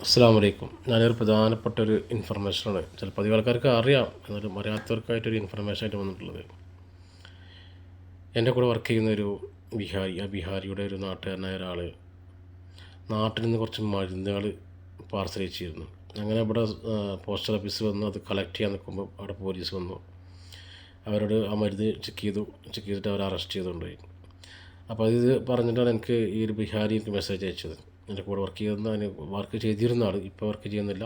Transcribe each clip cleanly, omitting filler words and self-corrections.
അസ്സലാമു അലൈക്കും. ഞാനൊരു പ്രധാനപ്പെട്ടൊരു ഇൻഫർമേഷനാണ്, ചിലപ്പോൾ അധികം ആൾക്കാർക്ക് അറിയാം, എന്നാലും അറിയാത്തവർക്കായിട്ടൊരു ഇൻഫർമേഷനായിട്ട് വന്നിട്ടുള്ളത്. എൻ്റെ കൂടെ വർക്ക് ചെയ്യുന്നൊരു ബിഹാരി, ആ ബിഹാരിയുടെ ഒരു നാട്ടുകാരനായ ഒരാൾ നാട്ടിൽ നിന്ന് കുറച്ച് മരുന്നുകൾ പാർസൽ അയച്ചിരുന്നു. അങ്ങനെ ഇവിടെ പോസ്റ്റൽ ഓഫീസിൽ വന്നു അത് കളക്ട് ചെയ്യാൻ നിൽക്കുമ്പോൾ അവിടെ പോലീസ് വന്നു. അവരോട് ആ മരുന്ന് ചെക്ക് ചെയ്തിട്ട് അവർ അറസ്റ്റ് ചെയ്തുകൊണ്ടുപോയി. അപ്പോൾ ഇത് പറഞ്ഞിട്ടാണ് എനിക്ക് ഈ ഒരു ബിഹാരി എനിക്ക് മെസ്സേജ് അയച്ചത്. എൻ്റെ കൂടെ വർക്ക് ചെയ്യുന്ന അതിന് വർക്ക് ചെയ്തിരുന്ന ആൾ ഇപ്പോൾ വർക്ക് ചെയ്യുന്നില്ല.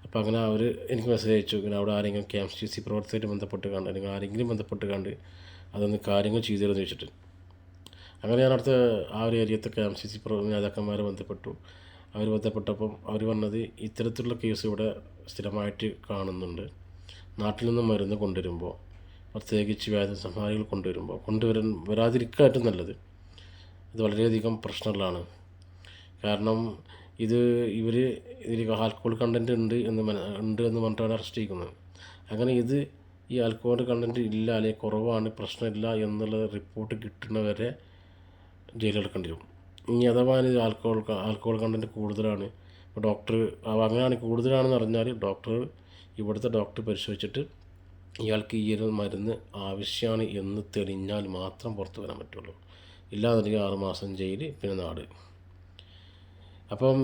അപ്പോൾ അങ്ങനെ അവർ എനിക്ക് മെസ്സേജ് അയച്ചു, ഇങ്ങനെ അവിടെ ആരെങ്കിലും KMCC പ്രവർത്തകരുമായിട്ട് ബന്ധപ്പെട്ട് കണ്ട് അല്ലെങ്കിൽ ആരെങ്കിലും ബന്ധപ്പെട്ട് കണ്ട് അതൊന്ന് കാര്യങ്ങൾ ചെയ്തു തരുമെന്ന് ചോദിച്ചിട്ട്. അങ്ങനെ ഞാൻ അടുത്ത ആ ഒരു ഏരിയത്തെ KMCC നേതാക്കന്മാരെ ബന്ധപ്പെട്ടു. അവർ ബന്ധപ്പെട്ടപ്പം അവർ പറഞ്ഞത് ഇത്തരത്തിലുള്ള കേസ് ഇവിടെ സ്ഥിരമായിട്ട് കാണുന്നുണ്ട്. നാട്ടിൽ നിന്ന് മരുന്ന് കൊണ്ടുവരുമ്പോൾ, പ്രത്യേകിച്ച് വേദന സംഹാരികൾ വരാതിരിക്കാനായിട്ട് നല്ലത്. ഇത് വളരെയധികം പ്രശ്നങ്ങളാണ്. കാരണം ഇവർ ഇതിൽ ആൽക്കഹോൾ കണ്ടൻറ്റ് ഉണ്ട് എന്ന് പറഞ്ഞിട്ടാണ് അറസ്റ്റ് ചെയ്യുന്നത്. അങ്ങനെ ഈ ആൽക്കഹോൾ കണ്ടൻറ്റ് ഇല്ല അല്ലെങ്കിൽ കുറവാണ്, പ്രശ്നമില്ല എന്നുള്ള റിപ്പോർട്ട് കിട്ടുന്നവരെ ജയിലെടുക്കേണ്ടി വരും. ഇനി അഥവാ ഇത് ആൽക്കഹോൾ കണ്ടൻറ്റ് കൂടുതലാണ്, ഇപ്പോൾ ഡോക്ടർ അങ്ങനെയാണ് കൂടുതലാണെന്ന് അറിഞ്ഞാൽ ഇവിടുത്തെ ഡോക്ടർ പരിശോധിച്ചിട്ട് ഇയാൾക്ക് ഈ ഒരു മരുന്ന് ആവശ്യമാണ് എന്ന് തെളിഞ്ഞാൽ മാത്രം പുറത്ത് വരാൻ പറ്റുള്ളൂ. ഇല്ലാന്നുണ്ടെങ്കിൽ 6 മാസം ജയിൽ, പിന്നെ നാട്. അപ്പം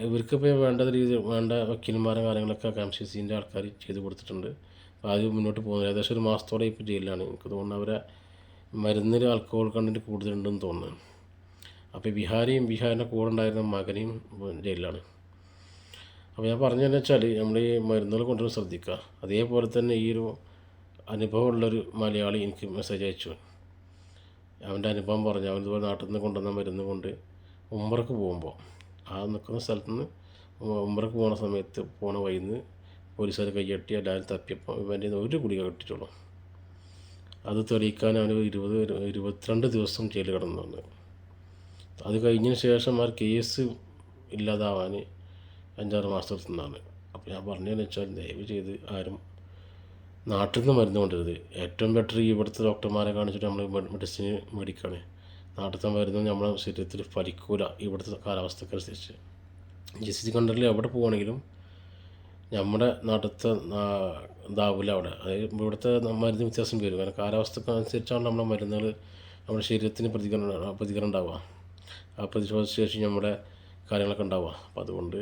ഇവർക്കിപ്പോൾ വേണ്ട വക്കീലന്മാരും കാര്യങ്ങളൊക്കെ KMCCൻ്റെ ആൾക്കാർ ചെയ്ത് കൊടുത്തിട്ടുണ്ട്. അപ്പോൾ അത് മുന്നോട്ട് പോകുന്നത് ഏകദേശം 1 മാസത്തോടെ ഇപ്പോൾ ജയിലിലാണ്. എനിക്ക് തോന്നുന്നു അവരെ മരുന്നിൽ ആൽക്കഹോൾ കണ്ടൻറ്റ് കൂടുതലുണ്ടെന്ന് തോന്നുന്നു. അപ്പോൾ ബിഹാരിൻ്റെ കൂടെ ഉണ്ടായിരുന്ന മകനെയും ജയിലിലാണ്. അപ്പോൾ ഞാൻ പറഞ്ഞതെന്ന് വെച്ചാൽ നമ്മൾ ഈ മരുന്നുകൾ കൊണ്ടുവന്ന് ശ്രദ്ധിക്കുക. അതേപോലെ തന്നെ ഈ ഒരു അനുഭവമുള്ളൊരു മലയാളി എനിക്ക് മെസ്സേജ് അയച്ചു. അവൻ്റെ അനുഭവം പറഞ്ഞു. അവൻ ഇതുപോലെ നാട്ടിൽ നിന്ന് കൊണ്ടുവന്ന മരുന്ന് കൊണ്ട് ഉംറക്ക് പോകുമ്പോൾ ആ നിൽക്കുന്ന സ്ഥലത്ത് നിന്ന് ഉംറക്ക് പോകുന്ന സമയത്ത് പോണ വഴിയിൽ നിന്ന് പോലീസുകാർ കയ്യട്ടി എല്ലാവരും തപ്പിയപ്പോൾ ഇവൻ്റെ ഒരു ഗുളിക കിട്ടിയിട്ടുള്ളൂ. അത് തെളിയിക്കാൻ അവന് 22 ദിവസം ജയിലിൽ കിടന്നു. അത് കഴിഞ്ഞതിന് ശേഷം ആ കേസ് ഇല്ലാതാവാൻ 5-6 മാസത്തിനാണ്. അപ്പോൾ ഞാൻ പറഞ്ഞതെന്ന് വെച്ചാൽ ദയവ് ചെയ്ത് ആരും നാട്ടിൽ നിന്ന് മരുന്ന് കൊണ്ടുവരുത്. ഏറ്റവും ബെറ്റർ ഇവിടുത്തെ ഡോക്ടർമാരെ കാണിച്ചിട്ട് നമ്മൾ മെഡിസിൻ മേടിക്കുകയാണ്. നാട്ടിലത്തെ മരുന്ന് നമ്മുടെ ശരീരത്തിൽ ഫലിക്കൂല ഇവിടുത്തെ കാലാവസ്ഥക്കനുസരിച്ച്. GCC കൺട്രിയിൽ എവിടെ പോവുകയാണെങ്കിലും നമ്മുടെ നാട്ടിലത്തെ ഇതാവില്ല അവിടെ. അതായത് ഇവിടുത്തെ മരുന്ന് വ്യത്യാസം വരും. കാരണം കാലാവസ്ഥക്കനുസരിച്ചാണ് നമ്മുടെ മരുന്നുകൾ നമ്മുടെ ശരീരത്തിന് പ്രതികരണം ഉണ്ടാവുക. ആ പ്രതിരോധ ശേഷി നമ്മുടെ കാര്യങ്ങളൊക്കെ ഉണ്ടാവുക. അപ്പോൾ അതുകൊണ്ട്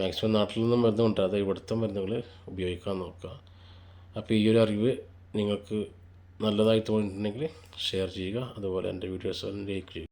മാക്സിമം നാട്ടിൽ നിന്നും മരുന്ന് കൊണ്ടുവരാം, അതായത് ഇവിടുത്തെ മരുന്നുകൾ ഉപയോഗിക്കാൻ നോക്കുക. അപ്പോൾ ഈ ഒരു അറിവ് നിങ്ങൾക്ക് നല്ലതായി തോന്നിയിട്ടുണ്ടെങ്കിൽ ഷെയർ ചെയ്യുക. അതുപോലെ എൻ്റെ വീഡിയോസ് ലൈക്ക് ചെയ്യുക.